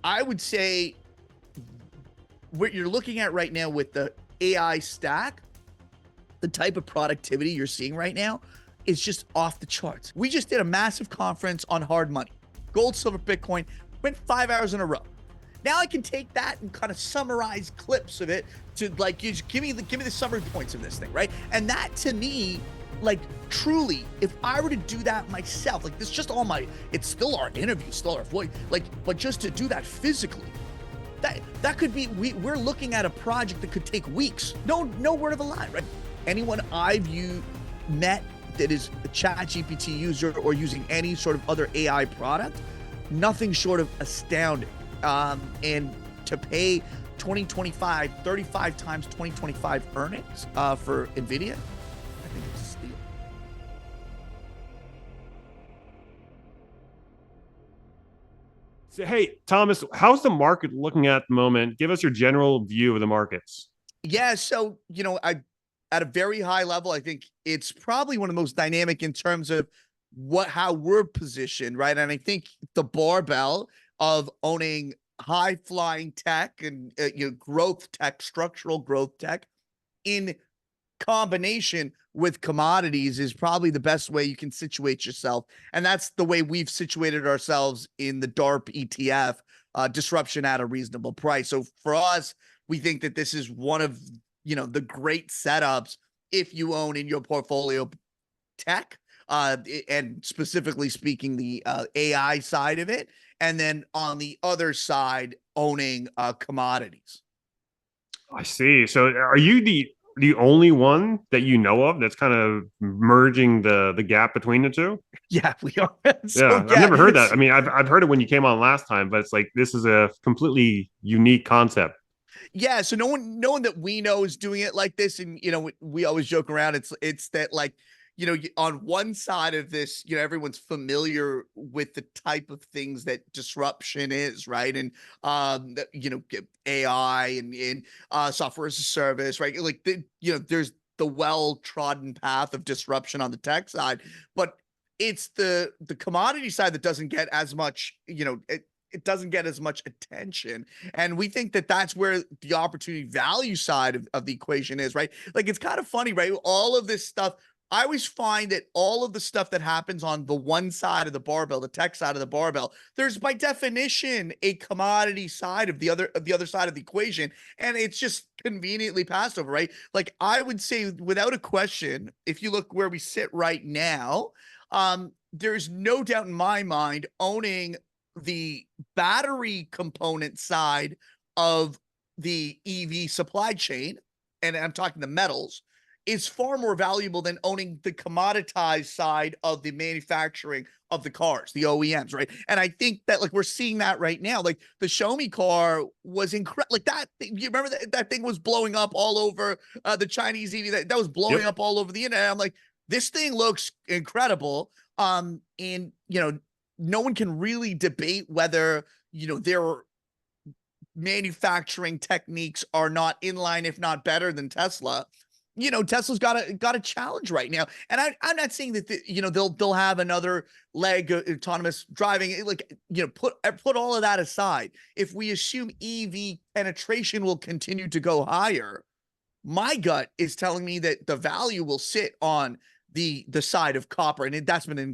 I would say what you're looking at right now with the AI stack, the type of productivity you're seeing right now is just off the charts. We just did a massive conference on hard money, gold, silver, Bitcoin, went 5 hours in a row. Now I can take that and kind of summarize clips of it to like, you just give me the summary points of this thing, right? And that to me, like truly, if I were to do that myself, like this, just all my, it's still our interview, still our voice, like, but just to do that physically, that could be, we're looking at a project that could take weeks. No word of a lie, right? Anyone I've met that is a ChatGPT user or using any sort of other AI product, nothing short of astounding. And to pay 2025, 35 times 2025 earnings for NVIDIA, I think it's a steal. So, hey, Thomas, how's the market looking at the moment? Give us your general view of the markets. Yeah, so, at a very high level, I think it's probably one of the most dynamic in terms of how we're positioned, right? And I think the barbell of owning high flying tech and growth tech, structural growth tech in combination with commodities is probably the best way you can situate yourself. And that's the way we've situated ourselves in the DARP ETF, disruption at a reasonable price. So for us, we think that this is one of the great setups if you own in your portfolio tech, and specifically speaking, the AI side of it. And then on the other side, owning commodities. I see. So, are you the only one that you know of that's kind of merging the gap between the two? Yeah, we are. So Yeah, I've yeah, never heard that. I mean, I've heard it when you came on last time, but it's like this is a completely unique concept. yeah. So no one that we know is doing it like this. And we always joke around. It's that, like, on one side of this, everyone's familiar with the type of things that disruption is, right? And AI and software as a service, right? Like there's the well-trodden path of disruption on the tech side, but it's the commodity side that doesn't get as much, it doesn't get as much attention. And we think that that's where the opportunity value side of the equation is, right? Like, it's kind of funny, right? All of this stuff, I always find that all of the stuff that happens on the one side of the barbell, the tech side of the barbell, there's by definition a commodity side of the other side of the equation, and it's just conveniently passed over, right? Like, I would say without a question, if you look where we sit right now, there's no doubt in my mind owning the battery component side of the EV supply chain, and I'm talking the metals, is far more valuable than owning the commoditized side of the manufacturing of the cars, the OEMs, right? And I think that, like, we're seeing that right now. Like, the Xiaomi car was incredible. Like, that thing, you remember that thing was blowing up all over the Chinese EV, that was blowing Yep. up all over the internet. I'm like, this thing looks incredible. And no one can really debate whether their manufacturing techniques are not in line, if not better than Tesla. Tesla's got a challenge right now, and I'm not saying that they'll have another leg of autonomous driving. Like, put all of that aside. If we assume EV penetration will continue to go higher, my gut is telling me that the value will sit on the side of copper, and that's been an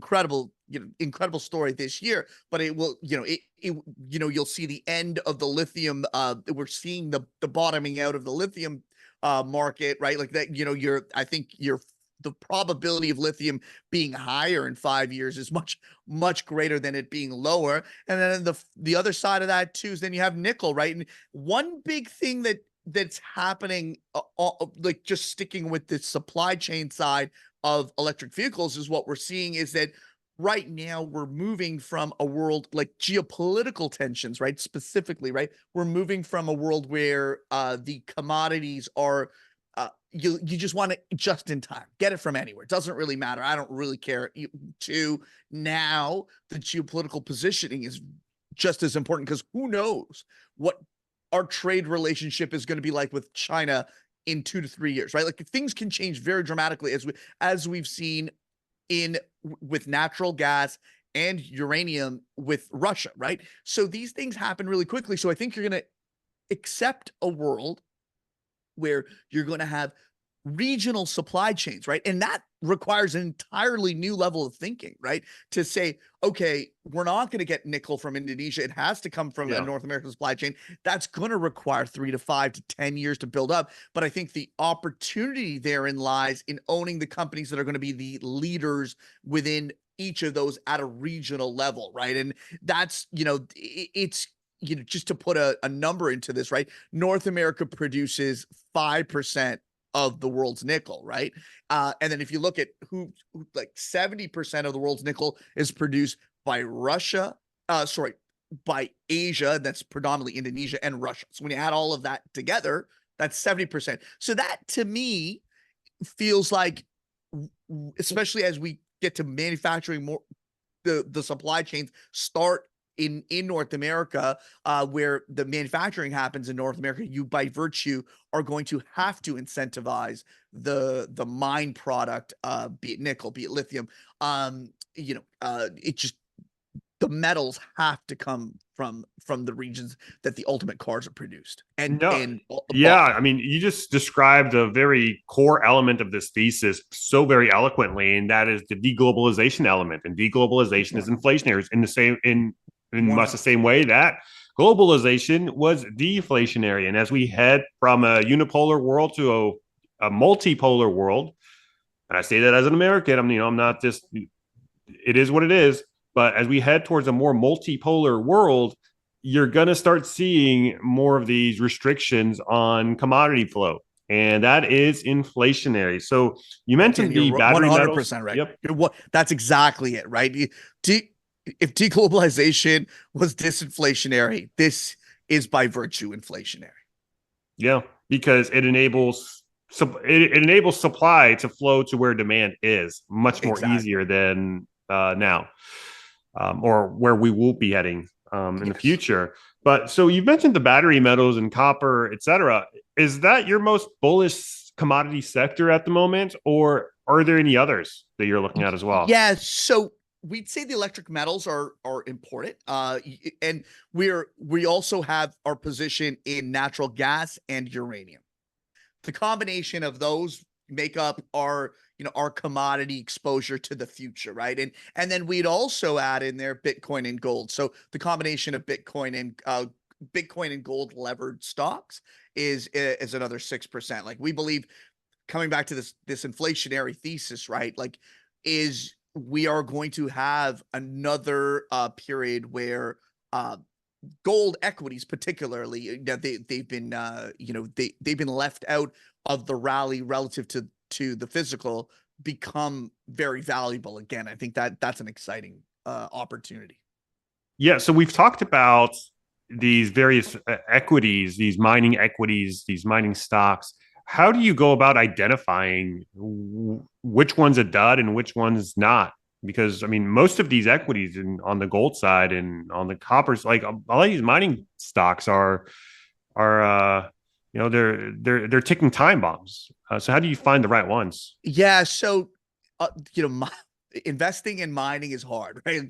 incredible story this year. But it will, you'll see the end of the lithium. We're seeing the bottoming out of the lithium market, right? Like that, I think the probability of lithium being higher in 5 years is much greater than it being lower. And then the other side of that too is then you have nickel, right? And one big thing that's happening, like, just sticking with the supply chain side of electric vehicles, is what we're seeing is that right now we're moving from a world, like, geopolitical tensions, right? Specifically, right? We're moving from a world where the commodities are, you just want it just in time, get it from anywhere. It doesn't really matter. I don't really care. To now, the geopolitical positioning is just as important, because who knows what our trade relationship is going to be like with China in 2 to 3 years, right? Like, things can change very dramatically, as we've seen with natural gas and uranium with Russia, right? So these things happen really quickly. So I think you're going to accept a world where you're going to have regional supply chains, right? And that requires an entirely new level of thinking, right? To say, okay, we're not going to get nickel from Indonesia. It has to come from a Yeah. North American supply chain. That's going to require 3 to 5 to 10 years to build up. But I think the opportunity therein lies in owning the companies that are going to be the leaders within each of those at a regional level, right? And that's, it's, just to put a number into this, right? North America produces 5% of the world's nickel, right? And then if you look at like 70% of the world's nickel is produced by Russia, by Asia, that's predominantly Indonesia and Russia. So when you add all of that together, that's 70%. So that to me feels like, especially as we get to manufacturing more, the supply chains start in North America, where the manufacturing happens in North America, you by virtue are going to have to incentivize the mine product, be it nickel, be it lithium. It just, the metals have to come from the regions that the ultimate cars are produced and No, and yeah. bought. I mean, you just described a very core element of this thesis so very eloquently, and that is the deglobalization element. And deglobalization is inflationary in the same in much the 100%. same way that globalization was deflationary. And as we head from a unipolar world to a multipolar world, and I say that as an American, I'm not just, it is what it is. But as we head towards a more multipolar world, you're going to start seeing more of these restrictions on commodity flow. And that is inflationary. So you Again, mentioned you're the battery metals. 100% right. Yep. That's exactly it, right? If deglobalization was disinflationary, this is by virtue inflationary. Yeah. Because it enables supply to flow to where demand is much more Exactly. easier than now, or where we will be heading in the Yes. future. But so you mentioned the battery metals and copper, et cetera. Is that your most bullish commodity sector at the moment, or are there any others that you're looking at as well? Yeah, so we'd say the electric metals are important. And we also have our position in natural gas and uranium. The combination of those make up our commodity exposure to the future, right? And then we'd also add in there Bitcoin and gold. So the combination of Bitcoin and gold levered stocks is another 6%. Like we believe, coming back to this inflationary thesis, right? Like, is we are going to have another period where gold equities, particularly, they've been they've been left out of the rally relative to the physical, become very valuable again. I think that's an exciting opportunity. Yeah, so we've talked about these various equities, these mining stocks. How do you go about identifying which one's a dud and which one's not? Because I mean, most of these equities on the gold side and on the coppers, like a lot of these mining stocks are they're ticking time bombs. So how do you find the right ones? Yeah, so investing in mining is hard, right?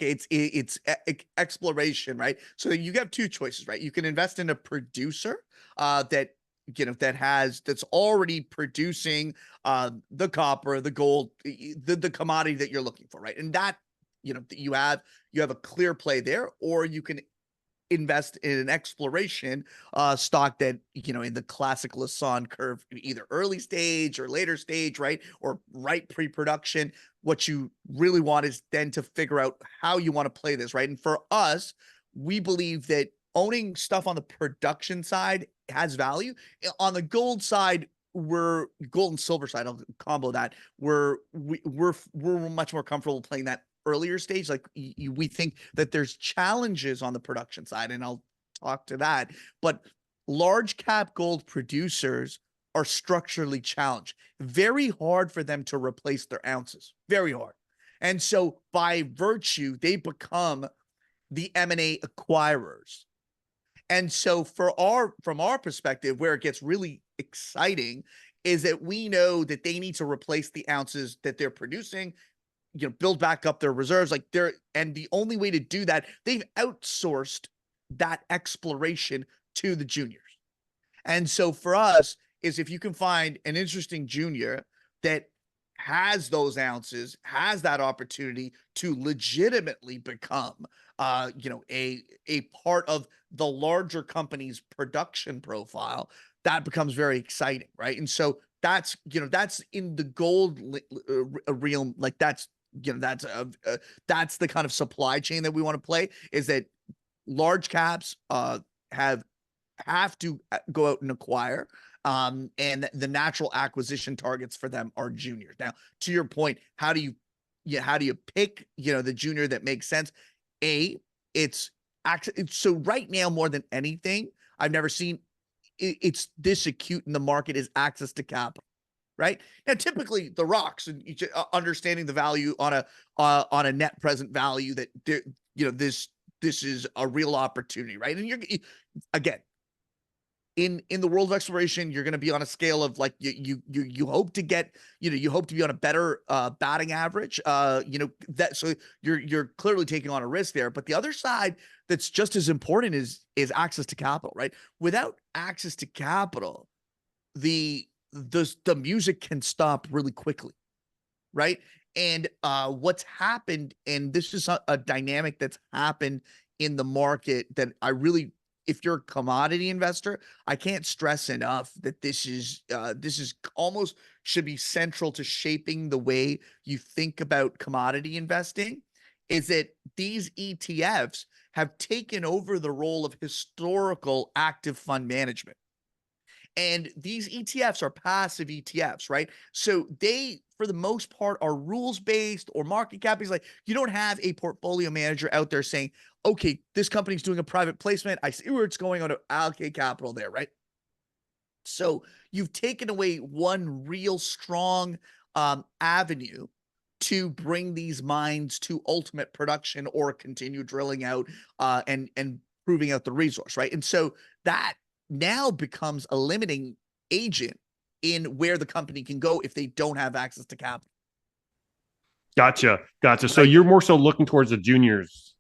Like exploration, right? So you have two choices, right? You can invest in a producer that that's already producing the copper, the gold, the commodity that you're looking for, right? And that you have a clear play there, or you can invest in an exploration stock that in the classic Lassonde curve, either early stage or later stage, right, or right pre-production. What you really want is then to figure out how you want to play this, right? And for us, we believe that owning stuff on the production side has value. On the gold side, we're gold and silver side, I'll combo that, we're much more comfortable playing that earlier stage. Like we think that there's challenges on the production side, and I'll talk to that. But large cap gold producers are structurally challenged. Very hard for them to replace their ounces. Very hard. And so by virtue, they become the M&A acquirers. And so from our perspective, where it gets really exciting is that we know that they need to replace the ounces that they're producing, build back up their reserves. Like and the only way to do that, they've outsourced that exploration to the juniors. And so for us is if you can find an interesting junior that has those ounces, has that opportunity to legitimately become a part of the larger company's production profile, that becomes very exciting, right? And so that's in the gold realm, like that's the kind of supply chain that we want to play, is that large caps have to go out and acquire. And the natural acquisition targets for them are juniors. Now, to your point, how do you pick, the junior that makes sense? It's so right now, more than anything, I've never seen it's this acute in the market, is access to capital. Right now, typically the rocks and understanding the value on a net present value, that this is a real opportunity, right? And again, in the world of exploration, you're going to be on a scale of like you hope to get, you hope to be on a better batting average, that, so you're clearly taking on a risk there. But the other side that's just as important is access to capital, right? Without access to capital, the music can stop really quickly, right? And what's happened, and this is a dynamic that's happened in the market that if you're a commodity investor, I can't stress enough that this is almost should be central to shaping the way you think about commodity investing, is that these ETFs have taken over the role of historical active fund management. And these ETFs are passive ETFs, right? So they, for the most part, are rules-based or market cap. Like, you don't have a portfolio manager out there saying, okay, this company's doing a private placement, I see where it's going, on to allocate capital there, right? So you've taken away one real strong avenue to bring these mines to ultimate production or continue drilling out and proving out the resource, right? And so that now becomes a limiting agent in where the company can go if they don't have access to capital. Gotcha. So Right. you're more so looking towards the juniors,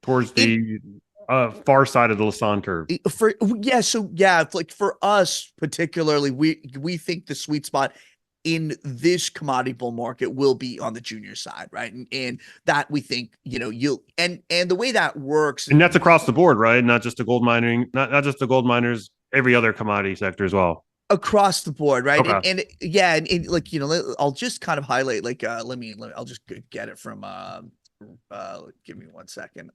towards the far side of the Lassonde curve. Like for us particularly, we think the sweet spot in this commodity bull market will be on the junior side, right? And that we think, you'll and the way that works, And that's across the board, right? Not just the gold mining, not just the gold miners, every other commodity sector as well. across the board, right? Okay. And like, I'll just kind of highlight, like, I'll just get it from give me 1 second.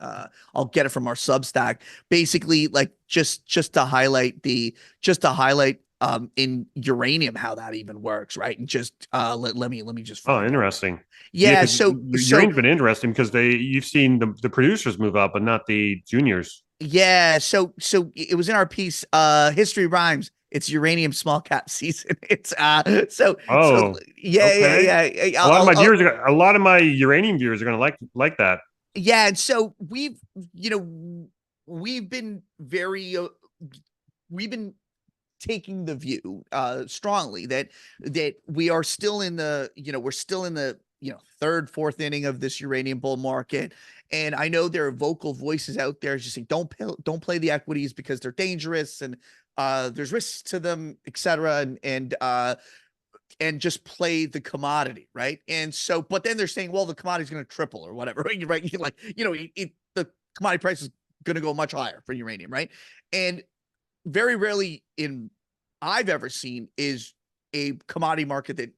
I'll get it from our Substack. Basically, like, just to highlight in uranium how that even works, right? And just let me just Oh, find out. interesting. Yeah, Yeah, because so uraneum's been interesting because you've seen the producers move up, but not the juniors. yeah, so it was in our piece, history rhymes. It's uranium small cap season. It's Oh, okay. yeah. A lot of my viewers, a lot of my uranium viewers are going to like that. Yeah, and so we've been very we've been taking the view strongly that we are still in the we're still in the third, fourth inning of this uranium bull market. And I know there are vocal voices out there just saying don't play the equities because they're dangerous, and there's risks to them, etc. And just play the commodity, right? And so, but then they're saying, well, the commodity's going to triple or whatever, right? Like, the commodity price is going to go much higher for uranium, right? And very rarely I've ever seen is a commodity market that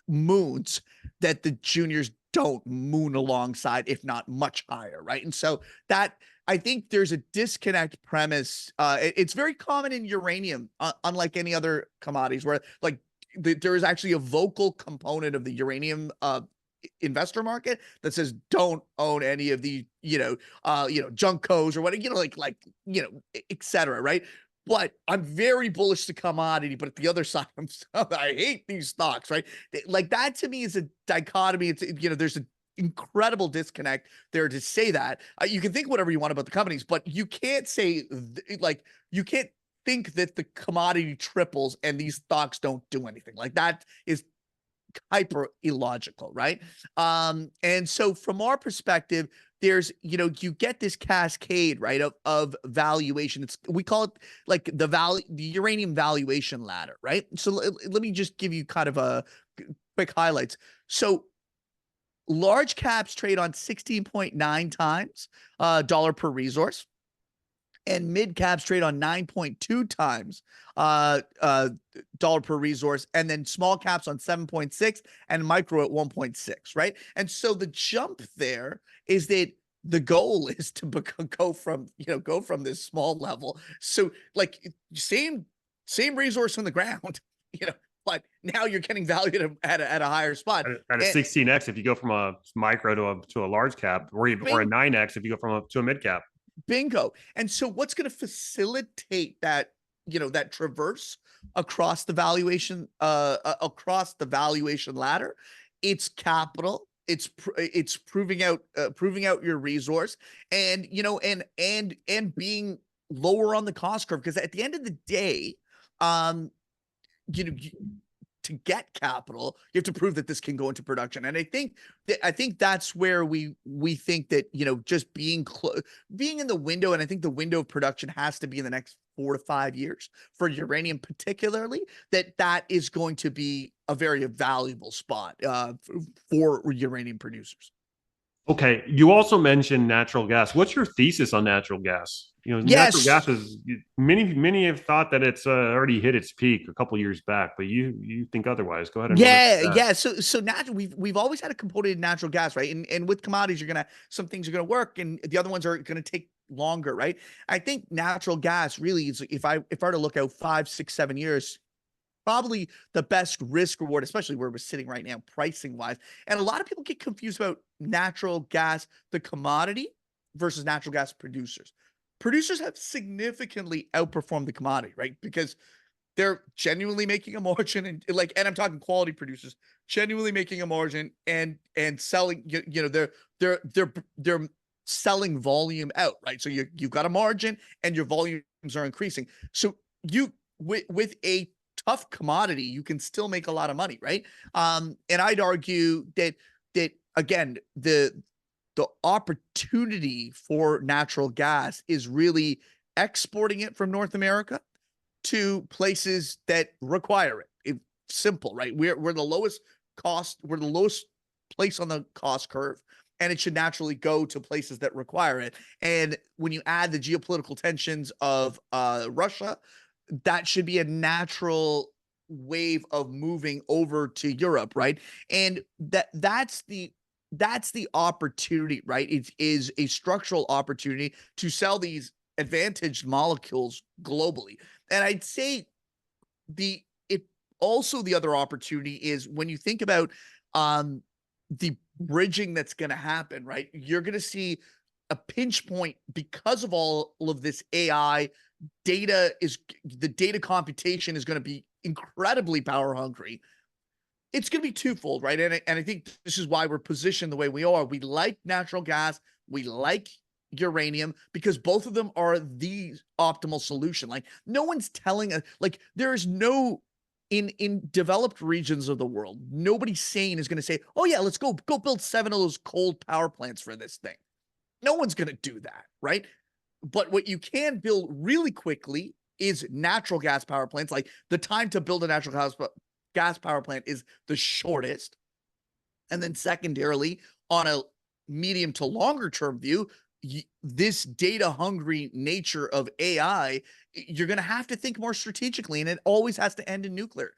moons that the juniors don't moon alongside, if not much higher, right? And so that, I think there's a disconnect premise. It's very common in uranium, unlike any other commodities, where like there is actually a vocal component of the uranium investor market that says don't own any of the junkos or what, etc. Right? But I'm very bullish to commodity. But at the other side, I hate these stocks. Right? Like, that to me is a dichotomy. It's there's an incredible disconnect there to say that. You can think whatever you want about the companies, but you can't say you can't think that the commodity triples and these stocks don't do anything. Like, that is hyper illogical, right? And so from our perspective, there's, you get this cascade, right, of valuation. We call it like the uranium valuation ladder, right? So let me just give you kind of a quick highlights. So large caps trade on 16.9 times dollar per resource, and mid caps trade on 9.2 times dollar per resource, and then small caps on 7.6 and micro at 1.6, right? And so the jump there is that the goal is to go from this small level. So like same resource on the ground, but now you're getting valued at a higher spot. At a And 16x if you go from a micro to a large cap, or a 9x if you go from to a mid cap. bingo. And so what's going to facilitate that, that traverse across the valuation ladder? It's capital. It's proving out your resource, and being lower on the cost curve, because at the end of the day, um you know to get capital, you have to prove that this can go into production. And I think that's where we think that, just being in the window, and I think the window of production has to be in the next 4 to 5 years for uranium, particularly, that is going to be a very valuable spot for uranium producers. Okay, you also mentioned natural gas. What's your thesis on natural gas? Natural Yes. gas is, many have thought that it's already hit its peak a couple years back, but you think otherwise. Go ahead and run us through that. Yeah. So natural, we've always had a component in natural gas, right? And with commodities, some things are gonna work, and the other ones are gonna take longer, right? I think natural gas really is, if I were to look out 5, 6, 7 years, probably the best risk reward, especially where we're sitting right now, pricing wise. And a lot of people get confused about natural gas, the commodity, versus natural gas producers. Producers have significantly outperformed the commodity, right? Because they're genuinely making a margin, and I'm talking quality producers, genuinely making a margin, and selling, they're selling volume out, right? So you've got a margin and your volumes are increasing. So with a tough commodity, you can still make a lot of money, right? And I'd argue that again, the opportunity for natural gas is really exporting it from North America to places that require it. It's simple, right? We're the lowest cost, we're the lowest place on the cost curve, and it should naturally go to places that require it. And when you add the geopolitical tensions of Russia, that should be a natural wave of moving over to Europe, right? And that's the opportunity, right? It is a structural opportunity to sell these advantaged molecules globally. And I'd say the other opportunity is when you think about the bridging that's going to happen, right? You're going to see a pinch point because of all of this AI the data computation is going to be incredibly power hungry. It's going to be twofold, right? And I think this is why we're positioned the way we are. We like natural gas, we like uranium, because both of them are the optimal solution. Like, no one's telling us, like, there is no, in developed regions of the world, nobody sane is going to say, oh yeah, let's go build 7 of those cold power plants for this thing. No one's going to do that, right? But what you can build really quickly is natural gas power plants. Like, the time to build a natural gas power plant is the shortest. And then secondarily, on a medium to longer term view, this data hungry nature of AI, you're going to have to think more strategically, and it always has to end in nuclear.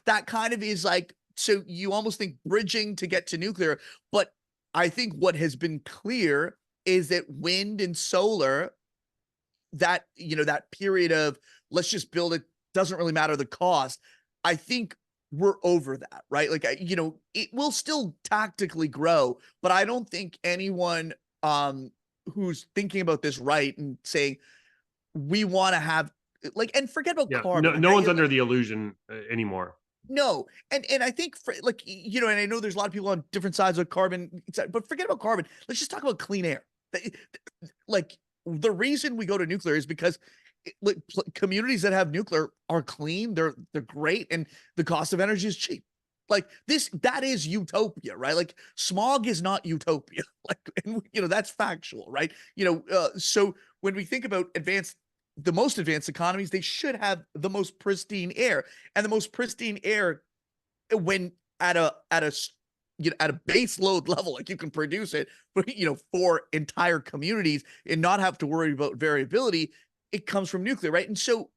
That kind of is like, so you almost think bridging to get to nuclear. But I think what has been clear is that wind and solar, that period of let's just build it, doesn't really matter the cost. I think we're over that, right? Like, it will still tactically grow, but I don't think anyone who's thinking about this right and saying we want to have, like, and forget about carbon. No Okay? one's under the illusion anymore. No, and I think and I know there's a lot of people on different sides of carbon, but forget about carbon. Let's just talk about clean air. Like, the reason we go to nuclear is because communities that have nuclear are clean, they're great, and the cost of energy is cheap. Like that is utopia, right? Like smog is not utopia. Like, and, that's factual, right? So when we think about the most advanced economies, they should have the most pristine air, and the most pristine air when at a base load level, like you can produce it, for entire communities and not have to worry about variability. It comes from nuclear, right? And so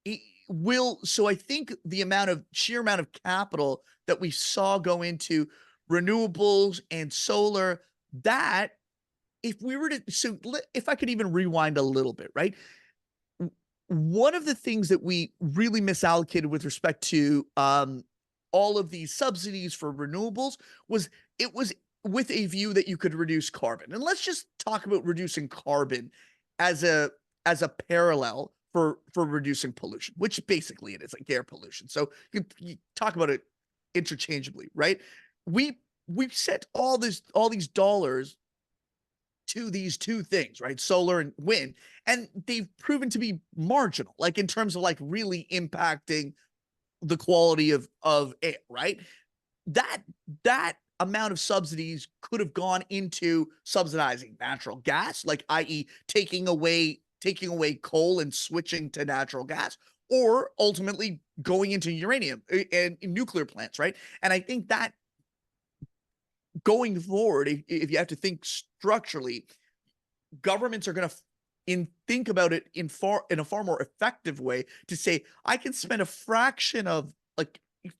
I think the sheer amount of capital that we saw go into renewables and solar, that if I could even rewind a little bit, right? One of the things that we really misallocated with respect to all of these subsidies for renewables it was with a view that you could reduce carbon. And let's just talk about reducing carbon as a parallel for reducing pollution, which basically it is, like air pollution. So you talk about it interchangeably, right? We set all these dollars to these two things, right? Solar and wind. And they've proven to be marginal, like in terms of like really impacting the quality of air, right? That amount of subsidies could have gone into subsidizing natural gas, like i.e. taking away coal and switching to natural gas, or ultimately going into uranium and nuclear plants, right? And I think that going forward, if you have to think structurally, governments are going to think about it in a far more effective way to say, I can spend a fraction of, like,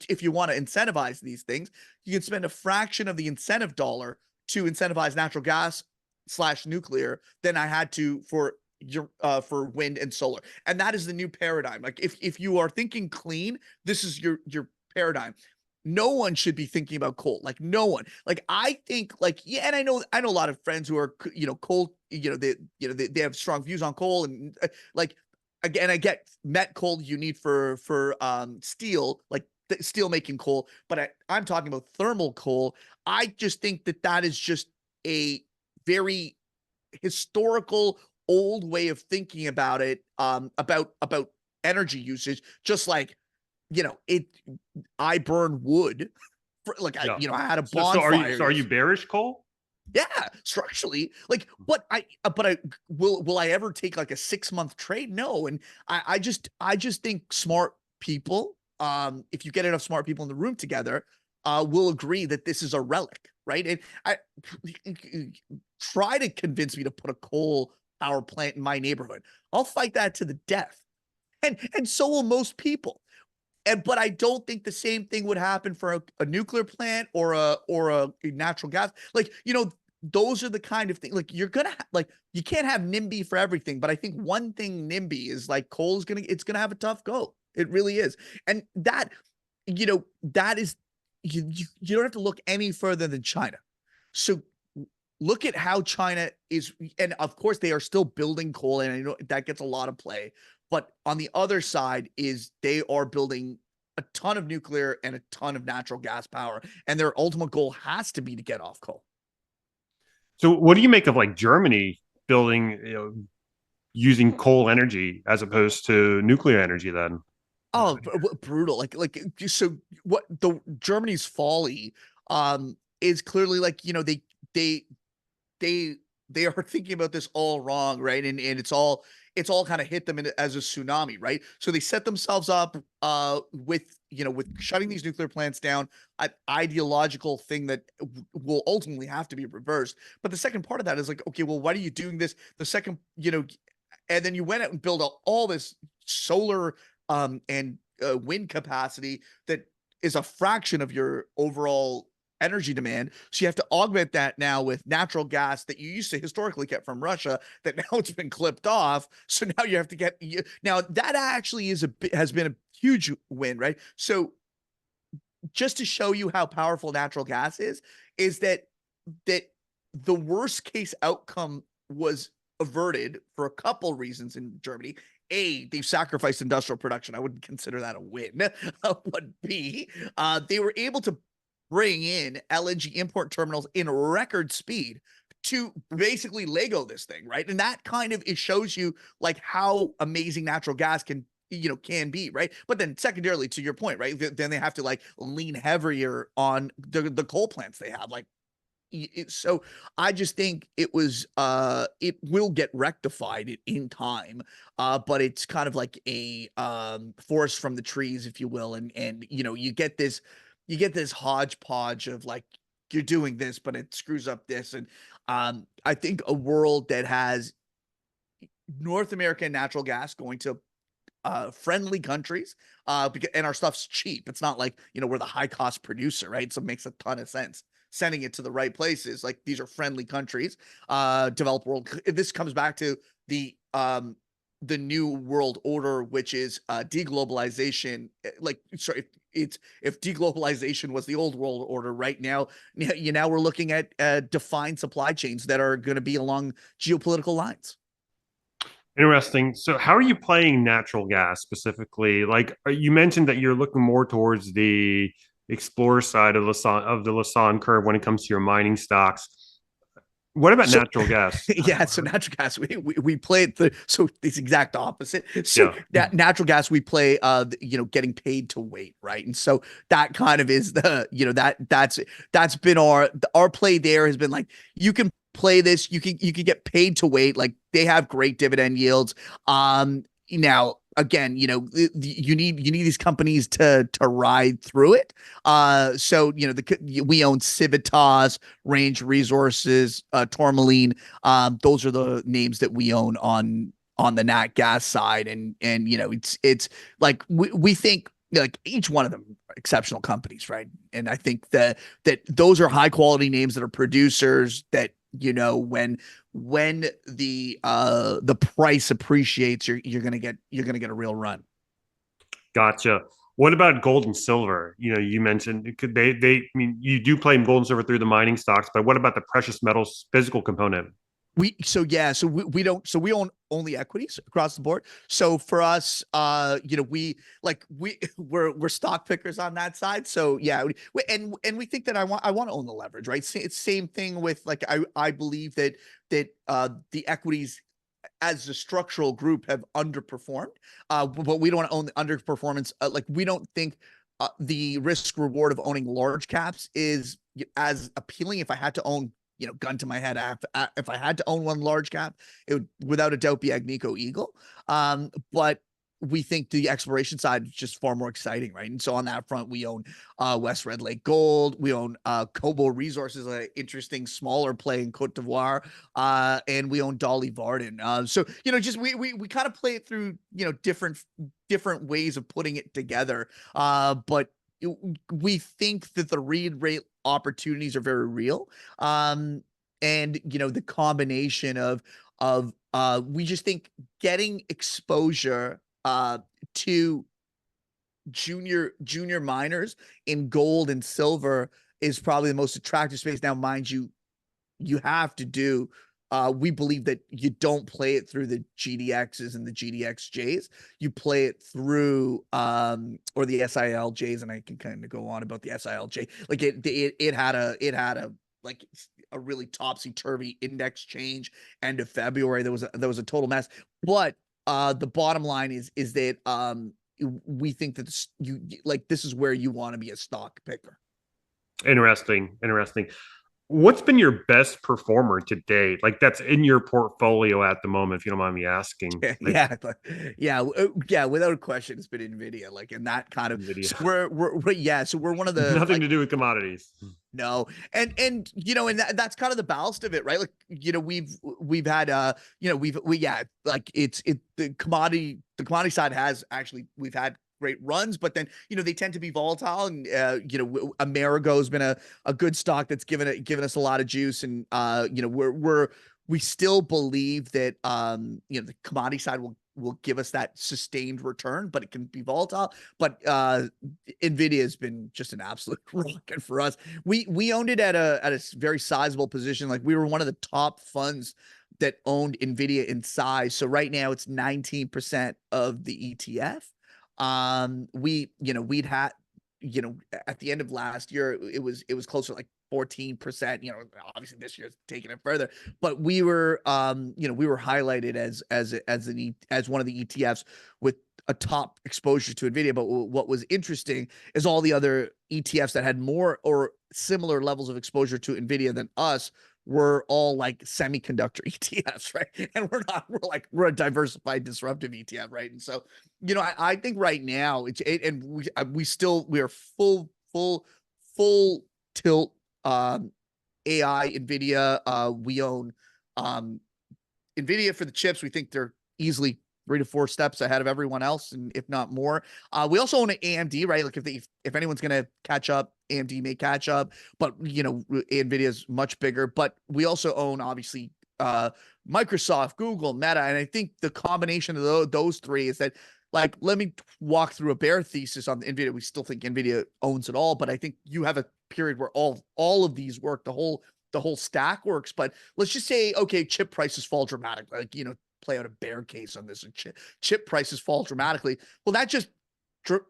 if you want to incentivize these things, you can spend a fraction of the incentive dollar to incentivize natural gas / nuclear than I had to for wind and solar. And that is the new paradigm. Like if you are thinking clean, this is your paradigm. No one should be thinking about coal. Like no one. Like I think, like, yeah, and I know a lot of friends who are coal, they have strong views on coal, and like, again, I get met coal you need for steel, like steel making coal, but I'm talking about thermal coal. I just think that is just a very historical old way of thinking about it, about energy usage. Just like, it I burn wood for, like, Yeah. I had a So bonfire. are you bearish coal? Yeah, structurally, like, but I will I ever take like a 6-month trade? No. And I just think smart people, if you get enough smart people in the room together, will agree that this is a relic, right? And I try to convince me to put a coal power plant in my neighborhood. I'll fight that to the death. And so will most people. But I don't think the same thing would happen for a nuclear plant or a natural gas. Like, those are the kind of things, like, you're gonna like, you can't have NIMBY for everything. But I think one thing NIMBY is, like, coal is it's gonna have a tough go. It really is. And that is, you don't have to look any further than China. So look at how China is, and of course they are still building coal, and I know that gets a lot of play. But on the other side is they are building a ton of nuclear and a ton of natural gas power, and their ultimate goal has to be to get off coal. So what do you make of like Germany building, using coal energy as opposed to nuclear energy then? Oh, brutal! Like so, what the Germany's folly is clearly, like, they they they are thinking about this all wrong, right? And it's all kind of hit them as a tsunami, right? So they set themselves up with shutting these nuclear plants down, an ideological thing that will ultimately have to be reversed. But the second part of that is like, okay, well, why are you doing this? The second, and then you went out and built all this solar and wind capacity that is a fraction of your overall energy demand. So you have to augment that now with natural gas that you used to historically get from Russia, that now it's been clipped off. So now you have to get, now that actually has been a huge win, right? So just to show you how powerful natural gas is that the worst case outcome was averted for a couple reasons in Germany. A, they've sacrificed industrial production. I wouldn't consider that a win. But B, they were able to bring in LNG import terminals in record speed to basically Lego this thing, right? And that kind of, it shows you like how amazing natural gas can be, right? But then secondarily, to your point, right, then they have to like lean heavier on the coal plants they have, like so I just think it will get rectified in time, but it's kind of like a forest from the trees, if you will, and you get this hodgepodge of like you're doing this but it screws up this. And I think a world that has North American natural gas going to friendly countries, because and our stuff's cheap. It's not like, we're the high cost producer, right? So it makes a ton of sense sending it to the right places. Like these are friendly countries, developed world. This comes back to the new world order, which is deglobalization. Like, sorry, if deglobalization was the old world order, right now, now we're looking at defined supply chains that are going to be along geopolitical lines. Interesting. So, how are you playing natural gas specifically? Like you mentioned that you're looking more towards the explorer side of the Lassonde curve when it comes to your mining stocks. What about So natural gas? yeah, so natural gas, we play it so it's exact opposite. So Yeah, that natural gas we play getting paid to wait, right? And so that kind of is the, that's been our play there has been like, you can play this, you can get paid to wait. Like they have great dividend yields. Now again, you need these companies to ride through it. So we own Civitas, Range Resources, Tourmaline. Those are the names that we own on the nat gas side. And it's like we think like each one of them are exceptional companies, right? And I think that those are high quality names that are producers that, when the price appreciates, you're gonna get a real run. gotcha. What about gold and silver? You mentioned I mean, you do play gold and silver through the mining stocks, but what about the precious metals physical component? We don't, so we own only equities across the board. So for us, we're stock pickers on that side. So yeah, and we think that I want to own the leverage, right? It's same thing with like I believe that the equities as a structural group have underperformed, but we don't want to own the underperformance. Like we don't think the risk reward of owning large caps is as appealing. If I had to own, gun to my head, if I had to own one large cap, it would without a doubt be Agnico Eagle. But we think the exploration side is just far more exciting, right? And so on that front, we own West Red Lake Gold, we own Kobo Resources, an interesting smaller play in Cote d'Ivoire, and we own Dolly Varden. So just we kind of play it through different ways of putting it together. But we think that the read rate opportunities are very real. And the combination of we just think getting exposure to junior miners in gold and silver is probably the most attractive space. Now, mind you, you have to do we believe that you don't play it through the GDXs and the GDXJs. You play it through or the SILJs, and I can kind of go on about the SILJ. Like it had a like a really topsy-turvy index change end of February. There was a total mess. But the bottom line is that we think that this is where you want to be a stock picker. Interesting. What's been your best performer to date? Like that's in your portfolio at the moment, if you don't mind me asking. Like Yeah, without a question, it's been Nvidia, like in that kind of. Nvidia, So we're one of the nothing like to do with commodities. no, and and that's kind of the ballast of it, right? Like we've had like the commodity side has actually, we've had great runs, but then they tend to be volatile. And Amerigo has been a good stock that's given us a lot of juice. And we still believe that the commodity side will give us that sustained return, but it can be volatile. But Nvidia has been just an absolute rocket for us. We owned it at a very sizable position. Like we were one of the top funds that owned Nvidia in size. So right now it's 19% of the ETF. We'd had at the end of last year, it was closer to like 14%. Obviously this year's taking it further, but we were we were highlighted as one of the ETFs with a top exposure to Nvidia. But what was interesting is all the other ETFs that had more or similar levels of exposure to Nvidia than us were all like semiconductor ETFs, right? And we're a diversified disruptive ETF, right? And so, I think right now and we are full tilt AI Nvidia. We own Nvidia for the chips. We think they're easily 3 to 4 steps ahead of everyone else, and if not more. We also own an AMD, right? Like if anyone's gonna catch up, AMD may catch up, but Nvidia is much bigger. But we also own obviously Microsoft, Google, Meta, and I think the combination of those three is that, like, let me walk through a bear thesis on Nvidia. We still think Nvidia owns it all, but I think you have a period where all of these work, the whole stack works. But let's just say, okay, chip prices fall dramatically, like, play out a bear case on this, and chip prices fall dramatically. Well, that just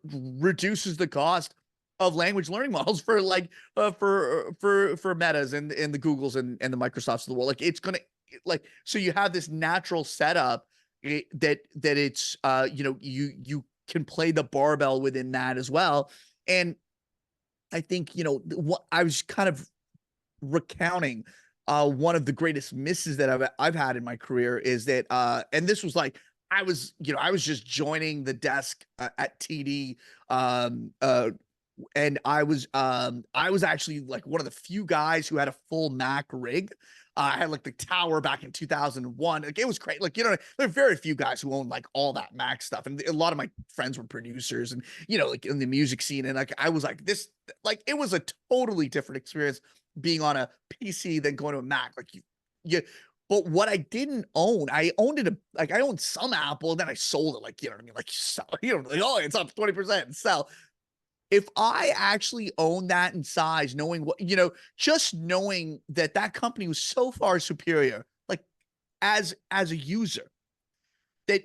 reduces the cost of language learning models for like for Metas and the Googles and the Microsofts of the world. Like, it's gonna, like, so you have this natural setup that it's you can play the barbell within that as well. And I think what I was kind of recounting, one of the greatest misses that I've had in my career is that and this was like, I was just joining the desk at TD, and I was actually like one of the few guys who had a full Mac rig. I had like the tower back in 2001. Like, it was great. Like, there are very few guys who own like all that Mac stuff. And a lot of my friends were producers and, like in the music scene. And like, I was like this, like, it was a totally different experience being on a PC than going to a Mac. Like, but what I didn't own, I owned I owned some Apple, and then I sold it. Like, you know what I mean? Like, sell, like, oh, it's up 20% and sell. If I actually own that in size, knowing what, just knowing that company was so far superior, like, as a user, that,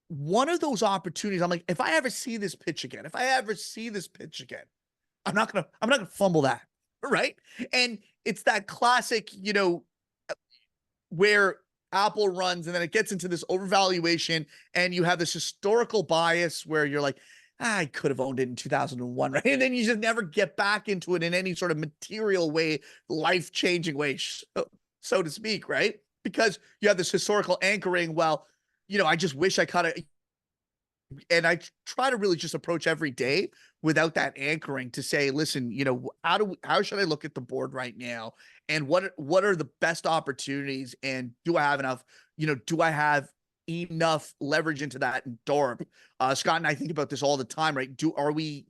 one of those opportunities, I'm like, if I ever see this pitch again, I'm not gonna fumble that. Right. And it's that classic, where Apple runs and then it gets into this overvaluation, and you have this historical bias where you're like, I could have owned it in 2001, right? And then you just never get back into it in any sort of material way, life-changing way, so to speak, right? Because you have this historical anchoring. Well, I just wish I kind of, and I try to really just approach every day without that anchoring to say, listen, how should I look at the board right now? And what are the best opportunities? And do I have enough, do I have enough leverage into that door? Scott and I think about this all the time, right? Do we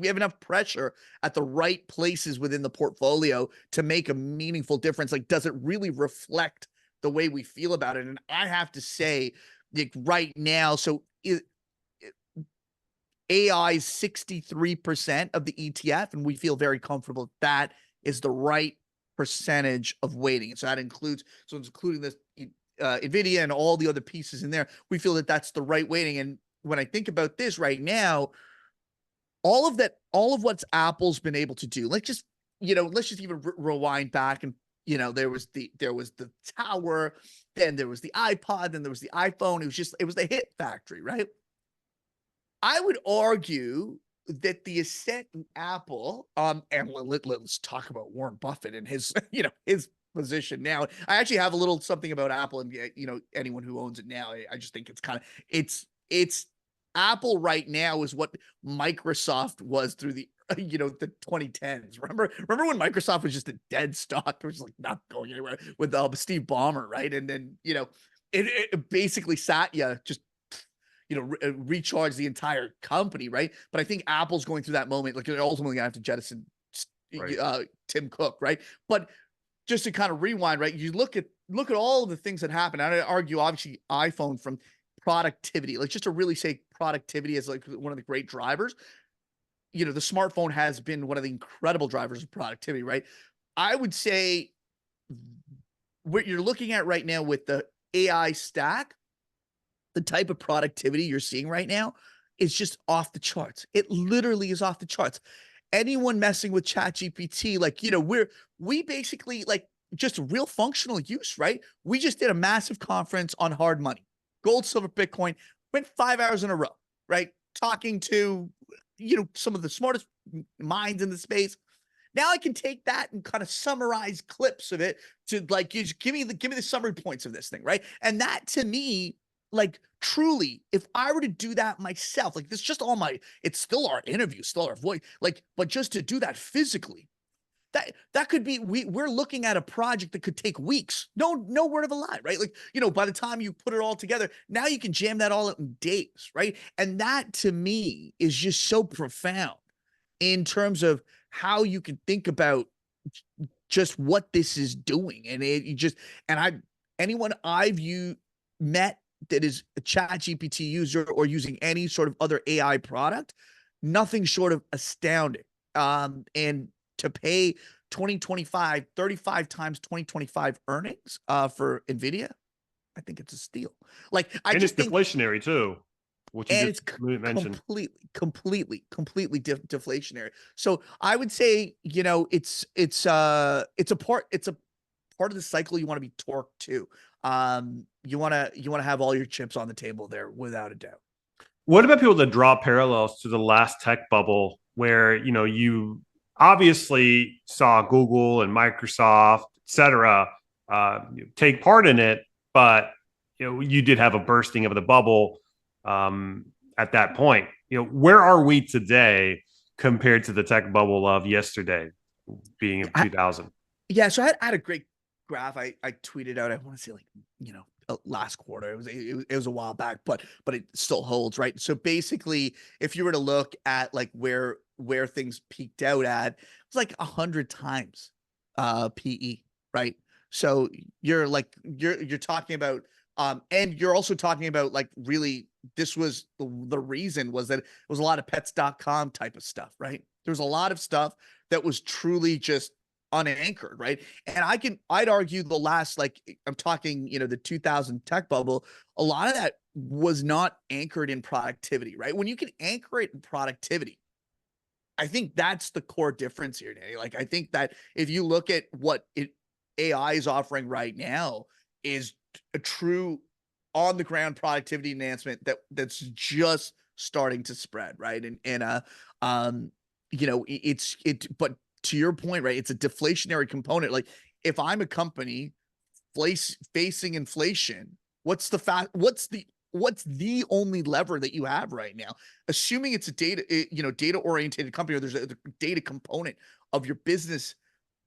have enough pressure at the right places within the portfolio to make a meaningful difference? Like, does it really reflect the way we feel about it? And I have to say, like, right now, so AI is 63% of the ETF, and we feel very comfortable that is the right percentage of weighting. So that includes, it's including this Nvidia and all the other pieces in there. We feel that that's the right weighting. And when I think about this right now, all of what's Apple's been able to do, let's just even rewind back, and there was the tower, then there was the iPod, then there was the iPhone. It was the hit factory, right? I would argue that the ascent in Apple, and let's talk about Warren Buffett and his, his position now. I actually have a little something about Apple, and anyone who owns it now, I just think it's kind of, it's Apple right now is what Microsoft was through the the 2010s. Remember when Microsoft was just a dead stock? It was like not going anywhere with Steve Ballmer, right? And then it basically sat you just recharge the entire company, right? But I think Apple's going through that moment. Like, they're ultimately gonna have to jettison Tim Cook, right? But just to kind of rewind, right? You look at all of the things that happen. I'd argue, obviously, iPhone from productivity, like, just to really say productivity as like one of the great drivers. The smartphone has been one of the incredible drivers of productivity, right? I would say what you're looking at right now with the AI stack, the type of productivity you're seeing right now is just off the charts. It literally is off the charts. Anyone messing with ChatGPT, like, we basically like just real functional use, right? We just did a massive conference on hard money, gold, silver, Bitcoin, went 5 hours in a row, right? Talking to, some of the smartest minds in the space. Now I can take that and kind of summarize clips of it to like, you just give me the summary points of this thing, right? And that to me, like truly, if I were to do that myself, like this, just it's still our interview, still our voice, like, but just to do that physically, that could be, we're looking at a project that could take weeks. No word of a lie, right? Like, by the time you put it all together, now you can jam that all out in days, right? And that to me is just so profound in terms of how you can think about just what this is doing. And anyone I've met that is a chat GPT user or using any sort of other AI product, nothing short of astounding. And to pay 2025, 35 times 2025 earnings for NVIDIA, I think it's a steal. Like, and it's deflationary too, which you and just it's mentioned. completely deflationary. So I would say, it's a part of the cycle you want to be torqued to. You want to have all your chips on the table there without a doubt. What about people that draw parallels to the last tech bubble where, you obviously saw Google and Microsoft, et cetera, take part in it, but, you did have a bursting of the bubble at that point. Where are we today compared to the tech bubble of yesterday being in 2000? Yeah, so I had a great graph I tweeted out. I want to say like, last quarter. It was a while back, but it still holds, right? So basically, if you were to look at like where things peaked out at, it's like 100 times PE, right? So you're talking about and you're also talking about like really this was the reason was that it was a lot of pets.com type of stuff, right? There was a lot of stuff that was truly just unanchored, right? And I'd argue the last, like, I'm talking, the 2000 tech bubble, a lot of that was not anchored in productivity, right? When you can anchor it in productivity, I think that's the core difference here, Danny. Like, I think that if you look at what AI is offering right now is a true on the ground productivity enhancement that's just starting to spread, right? But to your point, right, it's a deflationary component. Like, if I'm a company facing inflation, what's the only lever that you have right now? Assuming it's a data oriented company, or there's a data component of your business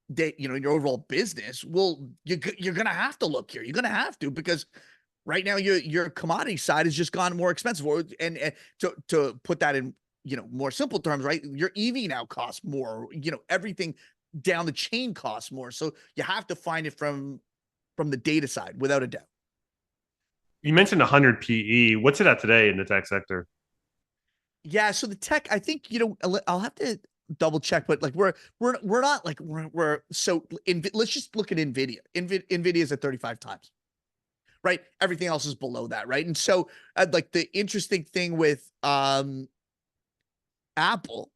that, your overall business, well, you're going to have to look here. You're going to have to, because right now your commodity side has just gone more expensive. And to put that in, more simple terms, right? Your EV now costs more, everything down the chain costs more. So you have to find it from the data side without a doubt. You mentioned 100 PE. What's it at today in the tech sector? Yeah. So the tech, I think, I'll have to double check, but like we're not like let's just look at NVIDIA. NVIDIA is at 35 times, right? Everything else is below that, right? And so like the interesting thing with Apple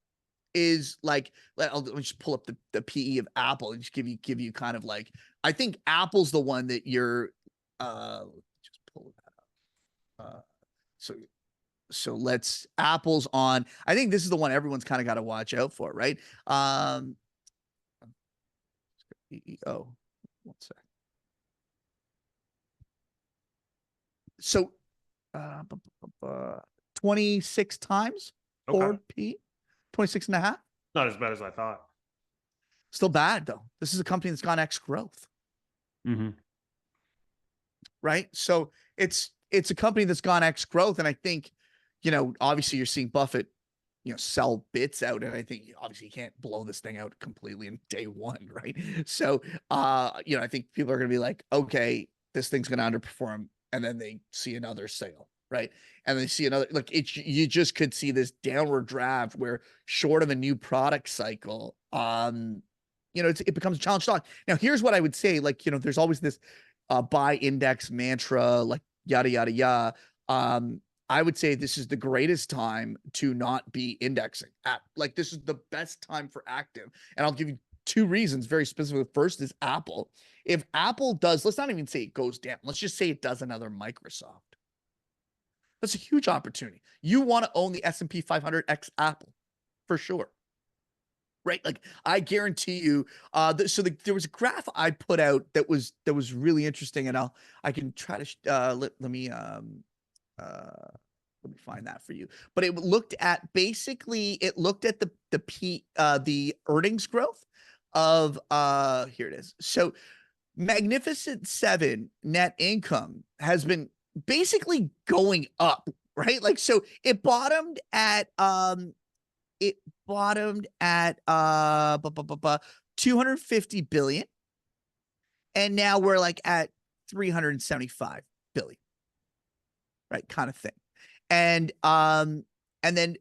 is like, let me just pull up the PE of Apple and just give you kind of like, I think Apple's the one that you're just pull that up. So Apple's on, I think this is the one everyone's kind of got to watch out for, right? Oh, one sec. So 26 times forward P, 26 and a half. Not as bad as I thought. Still bad though. This is a company that's gone X growth. Mm-hmm. Right. So it's a company that's gone X growth. And I think, obviously you're seeing Buffett, sell bits out. And I think obviously you can't blow this thing out completely in day one. Right. So, I think people are going to be like, okay, this thing's going to underperform. And then they see another sale. Right. And they see another, like, you just could see this downward draft where, short of a new product cycle, it becomes a challenge stock. Now, here's what I would say. Like, there's always this buy index mantra, like yada, yada, yada. I would say this is the greatest time to not be indexing. Like this is the best time for active. And I'll give you two reasons very specific. First is Apple. If Apple does, let's not even say it goes down. Let's just say it does another Microsoft. That's a huge opportunity. You want to own the S&P 500 X Apple for sure. Right? Like I guarantee you. There was a graph I put out that was really interesting, and I can try to let me find that for you. But it looked at the earnings growth of here it is. So Magnificent Seven net income has been basically going up, right? Like so it bottomed at 250 billion, and now we're like at 375 billion, right? Kind of thing. And then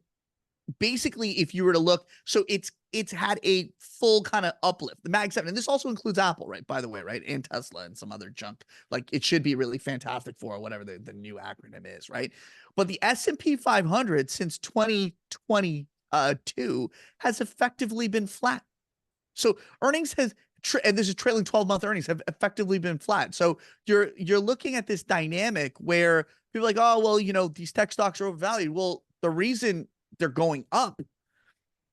basically if you were to look, so it's had a full kind of uplift, the Mag 7, and this also includes Apple, right, by the way, right, and Tesla and some other junk. Like it should be really fantastic for whatever the new acronym is, right? But the S&P 500 since 2022 has effectively been flat. So earnings and this is trailing 12-month earnings, have effectively been flat. So you're looking at this dynamic where people are like, oh, well, these tech stocks are overvalued. Well, the reason they're going up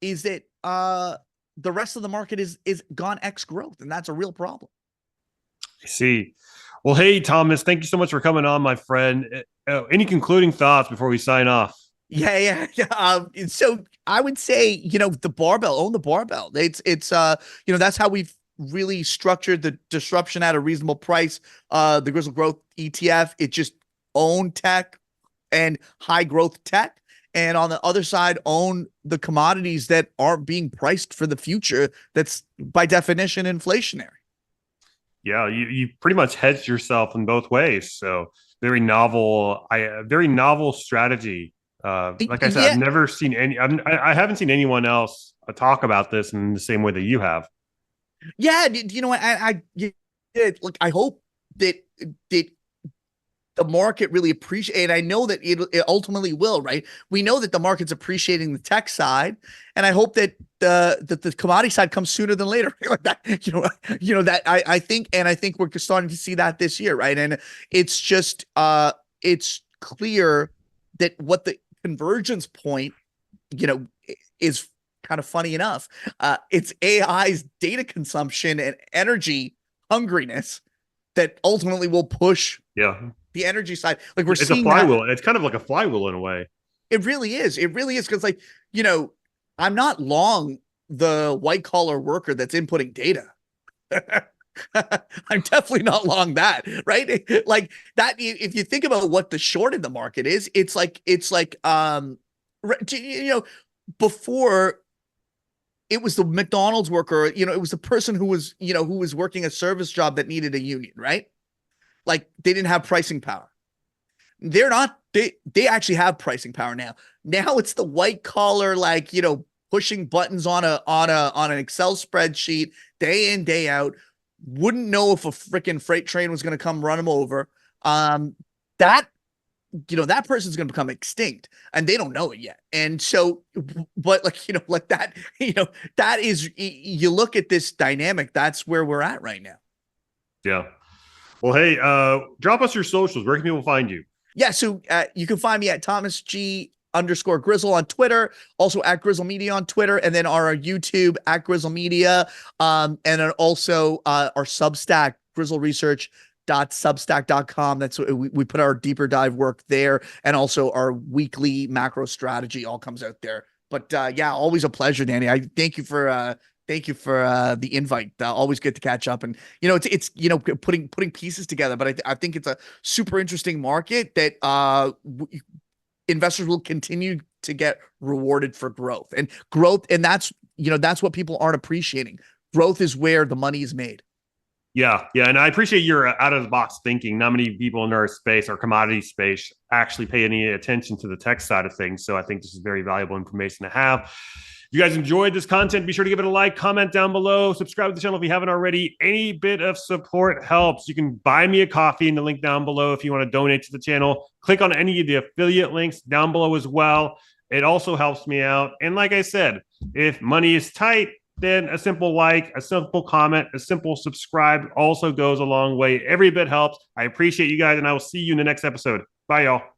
is that the rest of the market is gone X growth, and that's a real problem. I see. Well, hey, Thomas, thank you so much for coming on, my friend. Any concluding thoughts before we sign off? Yeah. So I would say, the barbell, own the barbell. It's that's how we've really structured the disruption at a reasonable price. The Grizzle Growth ETF, it just own tech and high growth tech. And on the other side, own the commodities that aren't being priced for the future. That's by definition inflationary. Yeah, you pretty much hedged yourself in both ways. So very novel strategy. Like I said, I've Yeah, never seen I haven't seen anyone else talk about this in the same way that you have. yeah. You know what? Like I hope that the market really appreciate, and I know that it ultimately will, right? We know that the market's appreciating the tech side, and I hope that the commodity side comes sooner than later. Like that, that I think we're starting to see that this year, right? And it's just it's clear that what the convergence point, is kind of funny enough. It's AI's data consumption and energy hungriness that ultimately will push the energy side. Like we're seeing a flywheel. It's kind of like a flywheel in a way. It really is. It really is. Cause like, I'm not long the white collar worker that's inputting data. I'm definitely not long that, right? Like that. If you think about what the short in the market is, it's like, before it was the McDonald's worker, it was the person who was working a service job that needed a union, right? Like they didn't have pricing power. They're not, they actually have pricing power now. Now it's the white collar, like, pushing buttons on an Excel spreadsheet day in, day out. Wouldn't know if a freaking freight train was going to come run them over. That person's going to become extinct, and they don't know it yet. And so, but like that, that is, you look at this dynamic, that's where we're at right now. Yeah. Well, hey, drop us your socials. Where can people find you? Yeah, so you can find me at Thomas G _Grizzle on Twitter, also at Grizzle Media on Twitter, and then our YouTube at Grizzle Media, and then also our Substack, grizzleresearch.substack.com. That's what we put our deeper dive work there, and also our weekly macro strategy all comes out there. But yeah, always a pleasure, Danny. I thank you for the invite. Always good to catch up, and it's putting pieces together. But I think it's a super interesting market that investors will continue to get rewarded for growth, and that's what people aren't appreciating. Growth is where the money is made. Yeah, and I appreciate your out of the box thinking. Not many people in our space, our commodity space, actually pay any attention to the tech side of things. So I think this is very valuable information to have. you guys enjoyed this content, be sure to give it a like, comment down below, subscribe to the channel if you haven't already. Any bit of support helps. You can buy me a coffee in the link down below if you want to donate to the channel. Click on any of the affiliate links down below as well. It also helps me out. And like I said, if money is tight, then a simple like, a simple comment, a simple subscribe also goes a long way. Every bit helps. I appreciate you guys, and I will see you in the next episode. Bye, y'all.